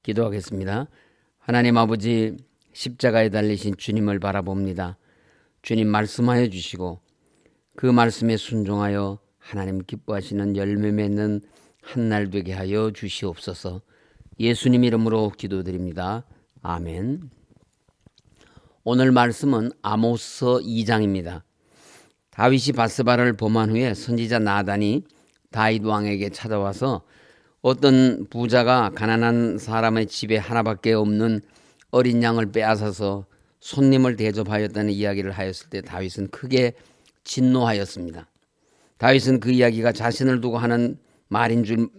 기도하겠습니다. 하나님 아버지, 십자가에 달리신 주님을 바라봅니다. 주님 말씀하여 주시고 그 말씀에 순종하여 하나님 기뻐하시는 열매 맺는 한 날 되게 하여 주시옵소서. 예수님 이름으로 기도드립니다. 아멘. 오늘 말씀은 아모스 2장입니다. 다윗이 바스바를 범한 후에 선지자 나단이 다윗 왕에게 찾아와서 어떤 부자가 가난한 사람의 집에 하나밖에 없는 어린 양을 빼앗아서 손님을 대접하였다는 이야기를 하였을 때 다윗은 크게 진노하였습니다. 다윗은 그 이야기가 자신을 두고 하는 말인 줄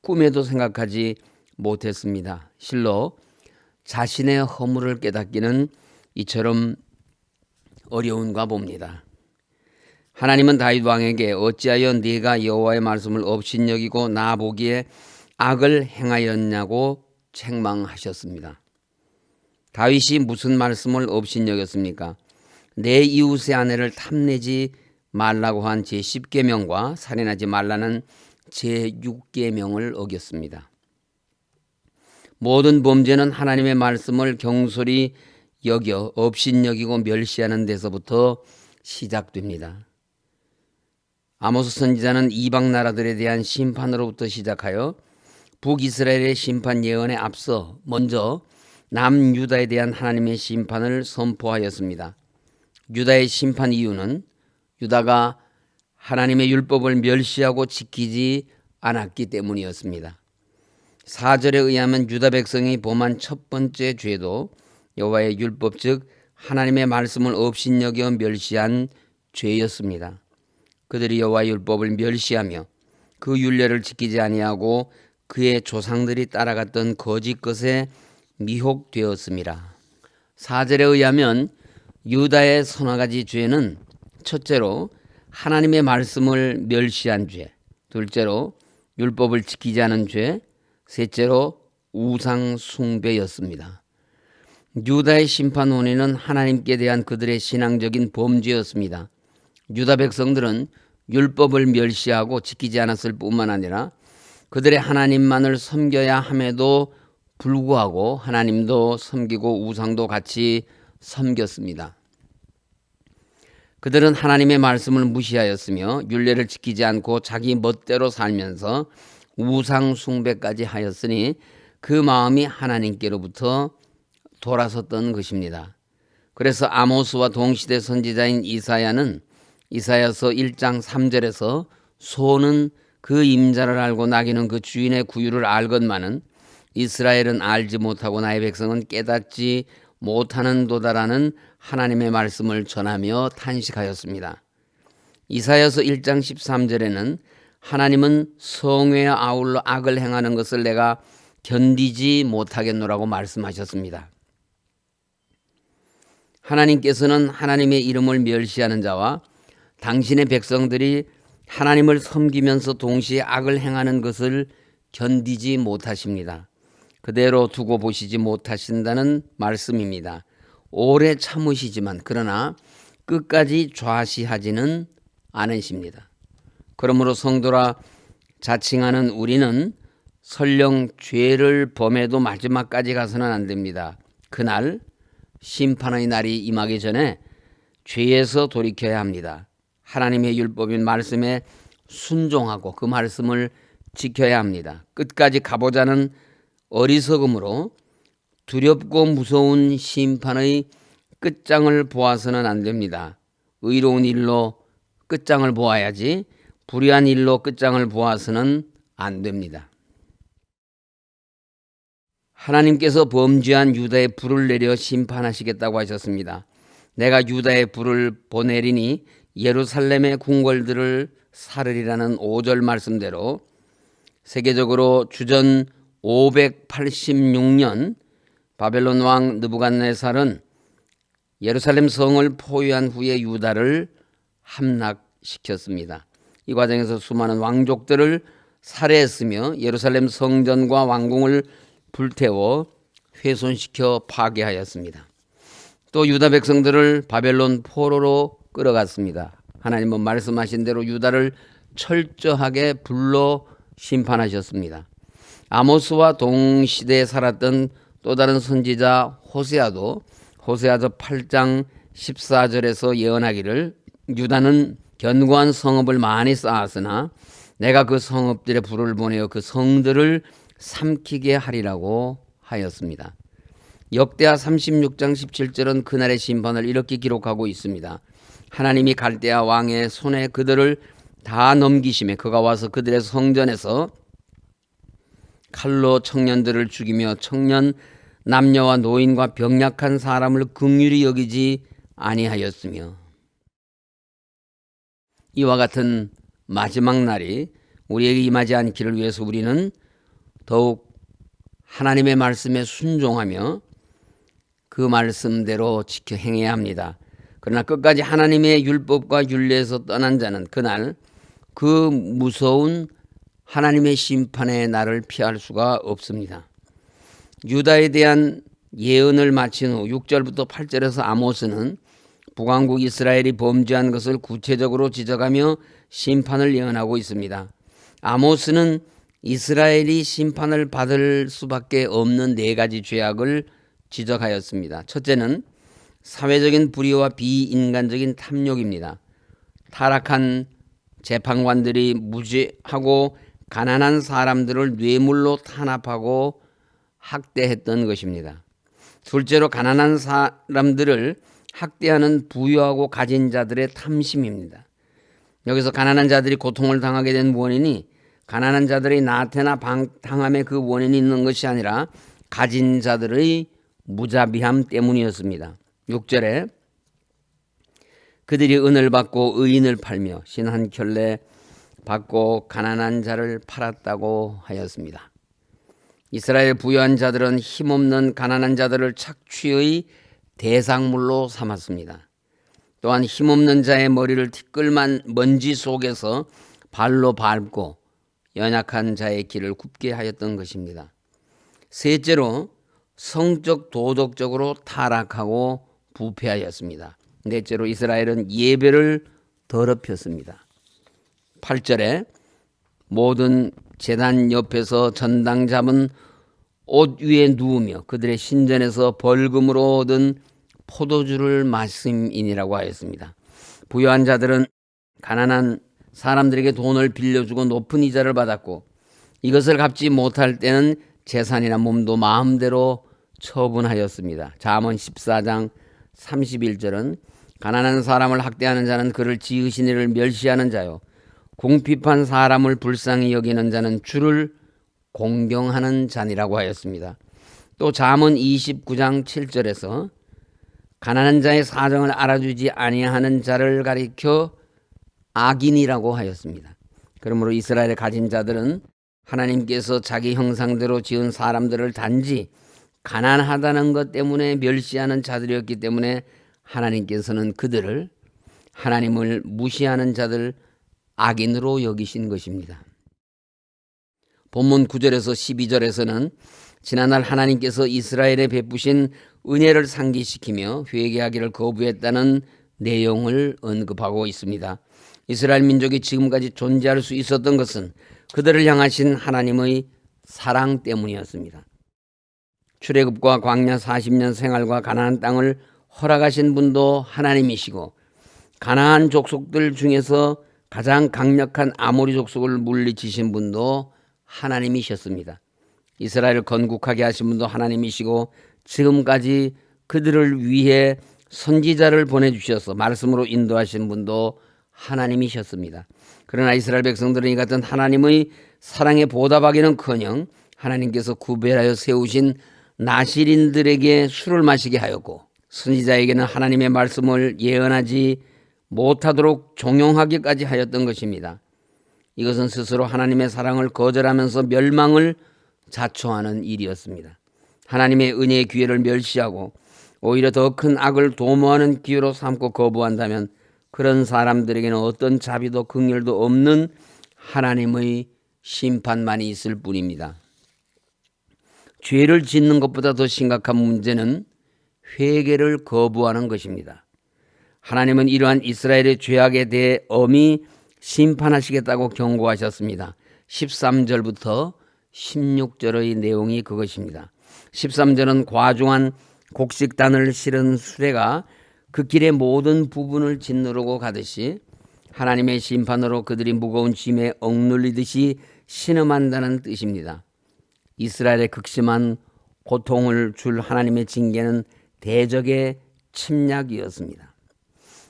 꿈에도 생각하지 못했습니다. 실로 자신의 허물을 깨닫기는 이처럼 어려운가 봅니다. 하나님은 다윗 왕에게 어찌하여 네가 여호와의 말씀을 업신여기고 나 보기에 악을 행하였냐고 책망하셨습니다. 다윗이 무슨 말씀을 업신여겼습니까? 내 이웃의 아내를 탐내지 말라고 한 제10계명과 살인하지 말라는 제6계명을 어겼습니다. 모든 범죄는 하나님의 말씀을 경솔히 여겨 업신여기고 멸시하는 데서부터 시작됩니다. 아모스 선지자는 이방 나라들에 대한 심판으로부터 시작하여 북이스라엘의 심판 예언에 앞서 먼저 남유다에 대한 하나님의 심판을 선포하였습니다. 유다의 심판 이유는 유다가 하나님의 율법을 멸시하고 지키지 않았기 때문이었습니다. 4절에 의하면 유다 백성이 범한 첫 번째 죄도 여호와의 율법 즉 하나님의 말씀을 업신여겨 멸시한 죄였습니다. 그들이 여호와의 율법을 멸시하며 그 율례를 지키지 아니하고 그의 조상들이 따라갔던 거짓 것에 미혹되었습니다. 4절에 의하면 유다의 서너 가지 죄는 첫째로 하나님의 말씀을 멸시한 죄, 둘째로 율법을 지키지 않은 죄, 셋째로 우상 숭배였습니다. 유다의 심판 원인은 하나님께 대한 그들의 신앙적인 범죄였습니다. 유다 백성들은 율법을 멸시하고 지키지 않았을 뿐만 아니라 그들의 하나님만을 섬겨야 함에도 불구하고 하나님도 섬기고 우상도 같이 섬겼습니다. 그들은 하나님의 말씀을 무시하였으며 율례를 지키지 않고 자기 멋대로 살면서 우상 숭배까지 하였으니 그 마음이 하나님께로부터 돌아섰던 것입니다. 그래서 아모스와 동시대 선지자인 이사야는 이사야서 1장 3절에서 소는 그 임자를 알고 나귀는 그 주인의 구유를 알건만은 이스라엘은 알지 못하고 나의 백성은 깨닫지 못하는도다라는 하나님의 말씀을 전하며 탄식하였습니다. 이사야서 1장 13절에는 하나님은 성회에 아울러 악을 행하는 것을 내가 견디지 못하겠노라고 말씀하셨습니다. 하나님께서는 하나님의 이름을 멸시하는 자와 당신의 백성들이 하나님을 섬기면서 동시에 악을 행하는 것을 견디지 못하십니다. 그대로 두고 보시지 못하신다는 말씀입니다. 오래 참으시지만 그러나 끝까지 좌시하지는 않으십니다. 그러므로 성도라 자칭하는 우리는 설령 죄를 범해도 마지막까지 가서는 안 됩니다. 그날 심판의 날이 임하기 전에 죄에서 돌이켜야 합니다. 하나님의 율법인 말씀에 순종하고 그 말씀을 지켜야 합니다. 끝까지 가보자는 어리석음으로 두렵고 무서운 심판의 끝장을 보아서는 안 됩니다. 의로운 일로 끝장을 보아야지 불의한 일로 끝장을 보아서는 안 됩니다. 하나님께서 범죄한 유다의 불을 내려 심판하시겠다고 하셨습니다. 내가 유다의 불을 보내리니 예루살렘의 궁궐들을 사르리라는 5절 말씀대로 세계적으로 주전 586년 바벨론 왕 느부갓네살은 예루살렘 성을 포위한 후에 유다를 함락시켰습니다. 이 과정에서 수많은 왕족들을 살해했으며 예루살렘 성전과 왕궁을 불태워 훼손시켜 파괴하였습니다. 또 유다 백성들을 바벨론 포로로 끌어갔습니다. 하나님은 말씀하신 대로 유다를 철저하게 불로 심판하셨습니다. 아모스와 동시대에 살았던 또 다른 선지자 호세아도 호세아서 8장 14절에서 예언하기를 유다는 견고한 성읍을 많이 쌓았으나 내가 그 성읍들의 불을 보내어 그 성들을 삼키게 하리라고 하였습니다. 역대하 36장 17절은 그날의 심판을 이렇게 기록하고 있습니다. 하나님이 갈대아 왕의 손에 그들을 다 넘기심에 그가 와서 그들의 성전에서 칼로 청년들을 죽이며 청년 남녀와 노인과 병약한 사람을 긍휼히 여기지 아니하였으며 이와 같은 마지막 날이 우리에게 임하지 않기를 위해서 우리는 더욱 하나님의 말씀에 순종하며 그 말씀대로 지켜 행해야 합니다. 그러나 끝까지 하나님의 율법과 율례에서 떠난 자는 그날 그 무서운 하나님의 심판의 날을 피할 수가 없습니다. 유다에 대한 예언을 마친 후 6절부터 8절에서 아모스는 북왕국 이스라엘이 범죄한 것을 구체적으로 지적하며 심판을 예언하고 있습니다. 아모스는 이스라엘이 심판을 받을 수밖에 없는 4가지 죄악을 지적하였습니다. 첫째는 사회적인 불의와 비인간적인 탐욕입니다. 타락한 재판관들이 무죄하고 가난한 사람들을 뇌물로 탄압하고 학대했던 것입니다. 둘째로 가난한 사람들을 학대하는 부유하고 가진 자들의 탐심입니다. 여기서 가난한 자들이 고통을 당하게 된 원인이 가난한 자들의 나태나 방탕함에 그 원인이 있는 것이 아니라 가진 자들의 무자비함 때문이었습니다. 6절에 그들이 은을 받고 의인을 팔며 신 한 켤레 받고 가난한 자를 팔았다고 하였습니다. 이스라엘 부유한 자들은 힘없는 가난한 자들을 착취의 대상물로 삼았습니다. 또한 힘없는 자의 머리를 티끌만 먼지 속에서 발로 밟고 연약한 자의 길을 굽게 하였던 것입니다. 셋째로 성적 도덕적으로 타락하고 부패하였습니다. 넷째로 이스라엘은 예배를 더럽혔습니다. 8절에 모든 제단 옆에서 전당 잡은 옷 위에 누우며 그들의 신전에서 벌금으로 얻은 포도주를 마심이니라고 하였습니다. 부유한 자들은 가난한 사람들에게 돈을 빌려주고 높은 이자를 받았고 이것을 갚지 못할 때는 재산이나 몸도 마음대로 처분하였습니다. 잠언 14장 31절은 가난한 사람을 학대하는 자는 그를 지으신 이를 멸시하는 자요 궁핍한 사람을 불쌍히 여기는 자는 주를 공경하는 자니라고 하였습니다. 또 잠언 29장 7절에서 가난한 자의 사정을 알아주지 아니하는 자를 가리켜 악인이라고 하였습니다. 그러므로 이스라엘의 가진 자들은 하나님께서 자기 형상대로 지은 사람들을 단지 가난하다는 것 때문에 멸시하는 자들이었기 때문에 하나님께서는 그들을 하나님을 무시하는 자들 악인으로 여기신 것입니다. 본문 9절에서 12절에서는 지난날 하나님께서 이스라엘에 베푸신 은혜를 상기시키며 회개하기를 거부했다는 내용을 언급하고 있습니다. 이스라엘 민족이 지금까지 존재할 수 있었던 것은 그들을 향하신 하나님의 사랑 때문이었습니다. 출애굽과 광야 40년 생활과 가나안 땅을 허락하신 분도 하나님이시고 가나안 족속들 중에서 가장 강력한 아모리 족속을 물리치신 분도 하나님이셨습니다. 이스라엘을 건국하게 하신 분도 하나님이시고 지금까지 그들을 위해 선지자를 보내주셔서 말씀으로 인도하신 분도 하나님이셨습니다. 그러나 이스라엘 백성들은 이 같은 하나님의 사랑에 보답하기는커녕 하나님께서 구별하여 세우신 나실인들에게 술을 마시게 하였고 선지자에게는 하나님의 말씀을 예언하지 못하도록 종용하기까지 하였던 것입니다. 이것은 스스로 하나님의 사랑을 거절하면서 멸망을 자초하는 일이었습니다. 하나님의 은혜의 기회를 멸시하고 오히려 더 큰 악을 도모하는 기회로 삼고 거부한다면 그런 사람들에게는 어떤 자비도 긍휼도 없는 하나님의 심판만이 있을 뿐입니다. 죄를 짓는 것보다 더 심각한 문제는 회개를 거부하는 것입니다. 하나님은 이러한 이스라엘의 죄악에 대해 엄히 심판하시겠다고 경고하셨습니다. 13절부터 16절의 내용이 그것입니다. 13절은 과중한 곡식단을 실은 수레가 그 길의 모든 부분을 짓누르고 가듯이 하나님의 심판으로 그들이 무거운 짐에 억눌리듯이 신음한다는 뜻입니다. 이스라엘의 극심한 고통을 줄 하나님의 징계는 대적의 침략이었습니다.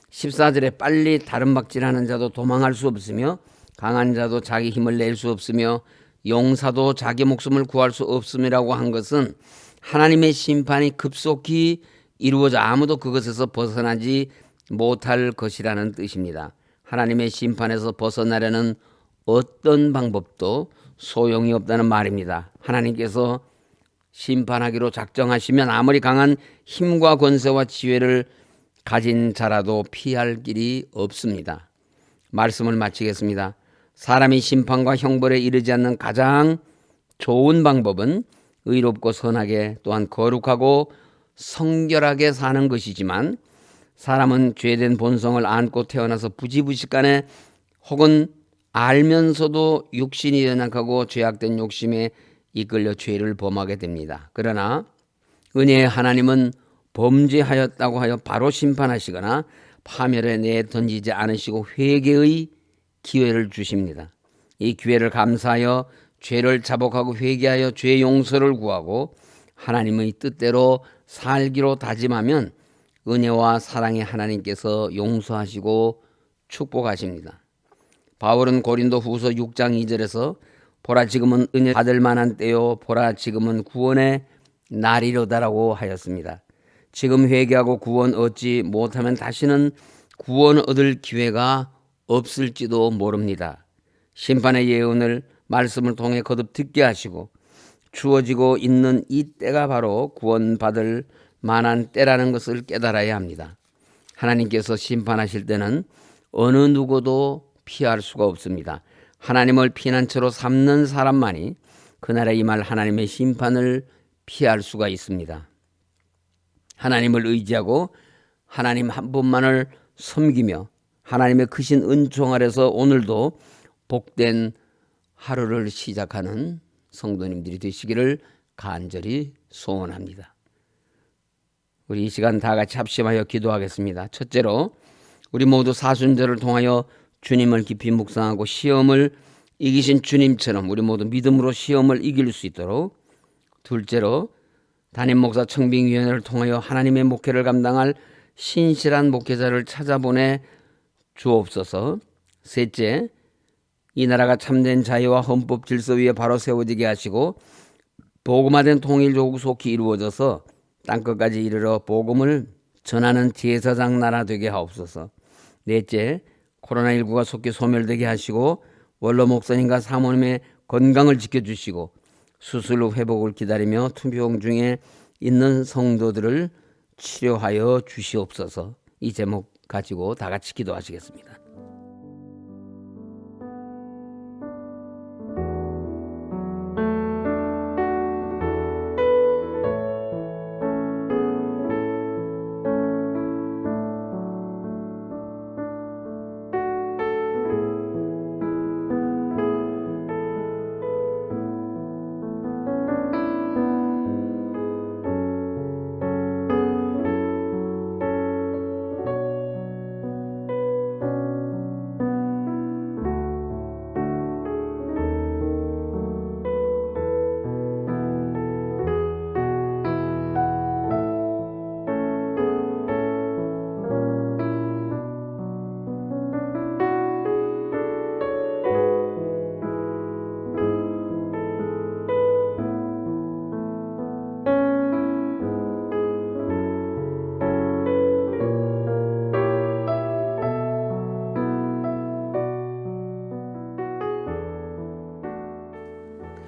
14절에 빨리 다름박질하는 자도 도망할 수 없으며 강한 자도 자기 힘을 낼 수 없으며 용사도 자기 목숨을 구할 수 없음이라고 한 것은 하나님의 심판이 급속히 이루어져 아무도 그것에서 벗어나지 못할 것이라는 뜻입니다. 하나님의 심판에서 벗어나려는 어떤 방법도 소용이 없다는 말입니다. 하나님께서 심판하기로 작정하시면 아무리 강한 힘과 권세와 지혜를 가진 자라도 피할 길이 없습니다. 말씀을 마치겠습니다. 사람이 심판과 형벌에 이르지 않는 가장 좋은 방법은 의롭고 선하게 또한 거룩하고 성결하게 사는 것이지만 사람은 죄된 본성을 안고 태어나서 부지부식간에 혹은 알면서도 육신이 연약하고 죄악된 욕심에 이끌려 죄를 범하게 됩니다. 그러나 은혜의 하나님은 범죄하였다고 하여 바로 심판하시거나 파멸에 내던지지 않으시고 회개의 기회를 주십니다. 이 기회를 감사하여 죄를 자복하고 회개하여 죄 용서를 구하고 하나님의 뜻대로 살기로 다짐하면 은혜와 사랑의 하나님께서 용서하시고 축복하십니다. 바울은 고린도 후서 6장 2절에서 보라 지금은 은혜 받을 만한 때요 보라 지금은 구원의 날이로다라고 하였습니다. 지금 회개하고 구원 얻지 못하면 다시는 구원 얻을 기회가 없을지도 모릅니다. 심판의 예언을 말씀을 통해 거듭 듣게 하시고 주어지고 있는 이 때가 바로 구원받을 만한 때라는 것을 깨달아야 합니다. 하나님께서 심판하실 때는 어느 누구도 피할 수가 없습니다. 하나님을 피난처로 삼는 사람만이 그날에 임할 하나님의 심판을 피할 수가 있습니다. 하나님을 의지하고 하나님 한 분만을 섬기며 하나님의 크신 은총 아래서 오늘도 복된 하루를 시작하는 성도님들이 되시기를 간절히 소원합니다. 우리 이 시간 다 같이 합심하여 기도하겠습니다. 첫째로 우리 모두 사순절을 통하여 주님을 깊이 묵상하고 시험을 이기신 주님처럼 우리 모두 믿음으로 시험을 이길 수 있도록. 둘째로 담임 목사 청빙위원회를 통하여 하나님의 목회를 감당할 신실한 목회자를 찾아보내 주옵소서. 셋째, 이 나라가 참된 자유와 헌법 질서 위에 바로 세워지게 하시고 복음화된 통일조국 속히 이루어져서 땅끝까지 이르러 복음을 전하는 제사장 나라 되게 하옵소서. 넷째, 코로나19가 속히 소멸되게 하시고 원로 목사님과 사모님의 건강을 지켜주시고 수술 후 회복을 기다리며 투병 중에 있는 성도들을 치료하여 주시옵소서. 이 제목 가지고 다 같이 기도하시겠습니다.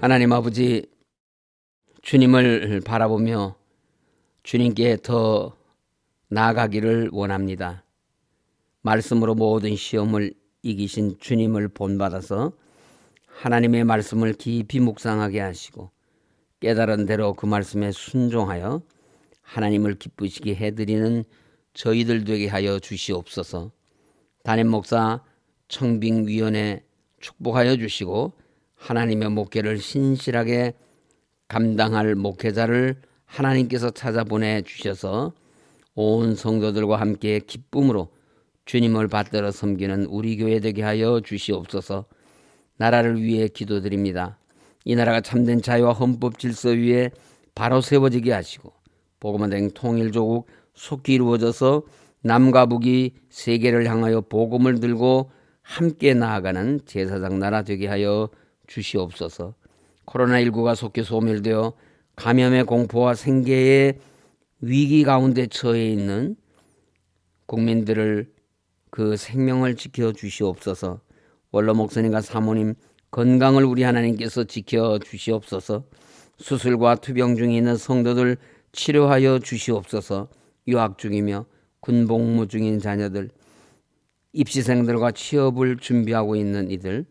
하나님 아버지, 주님을 바라보며 주님께 더 나아가기를 원합니다. 말씀으로 모든 시험을 이기신 주님을 본받아서 하나님의 말씀을 깊이 묵상하게 하시고 깨달은 대로 그 말씀에 순종하여 하나님을 기쁘시게 해드리는 저희들 되게 하여 주시옵소서. 담임 목사 청빙위원회 축복하여 주시고 하나님의 목회를 신실하게 감당할 목회자를 하나님께서 찾아보내 주셔서 온 성도들과 함께 기쁨으로 주님을 받들어 섬기는 우리 교회 되게 하여 주시옵소서. 나라를 위해 기도드립니다. 이 나라가 참된 자유와 헌법 질서 위에 바로 세워지게 하시고 복음화된 통일조국 속히 이루어져서 남과 북이 세계를 향하여 복음을 들고 함께 나아가는 제사장 나라 되게 하여 주시옵소서. 코로나19가 속히 소멸되어 감염의 공포와 생계의 위기 가운데 처해 있는 국민들을 그 생명을 지켜 주시옵소서. 원로 목사님과 사모님 건강을 우리 하나님께서 지켜 주시옵소서. 수술과 투병 중에 있는 성도들 치료하여 주시옵소서. 유학 중이며 군복무 중인 자녀들, 입시생들과 취업을 준비하고 있는 이들,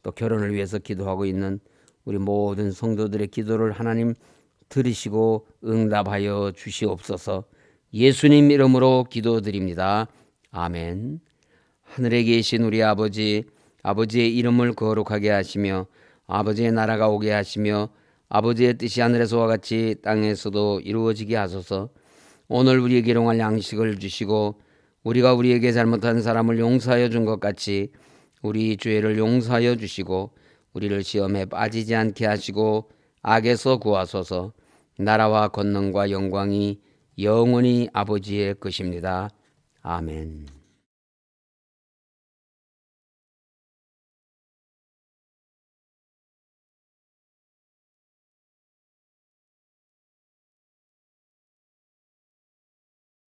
또 결혼을 위해서 기도하고 있는 우리 모든 성도들의 기도를 하나님 들으시고 응답하여 주시옵소서. 예수님 이름으로 기도드립니다. 아멘. 하늘에 계신 우리 아버지, 아버지의 이름을 거룩하게 하시며 아버지의 나라가 오게 하시며 아버지의 뜻이 하늘에서와 같이 땅에서도 이루어지게 하소서. 오늘 우리에게 일용할 양식을 주시고 우리가 우리에게 잘못한 사람을 용서하여 준 것 같이 우리 죄를 용서하여 주시고 우리를 시험에 빠지지 않게 하시고 악에서 구하소서. 나라와 권능과 영광이 영원히 아버지의 것입니다. 아멘.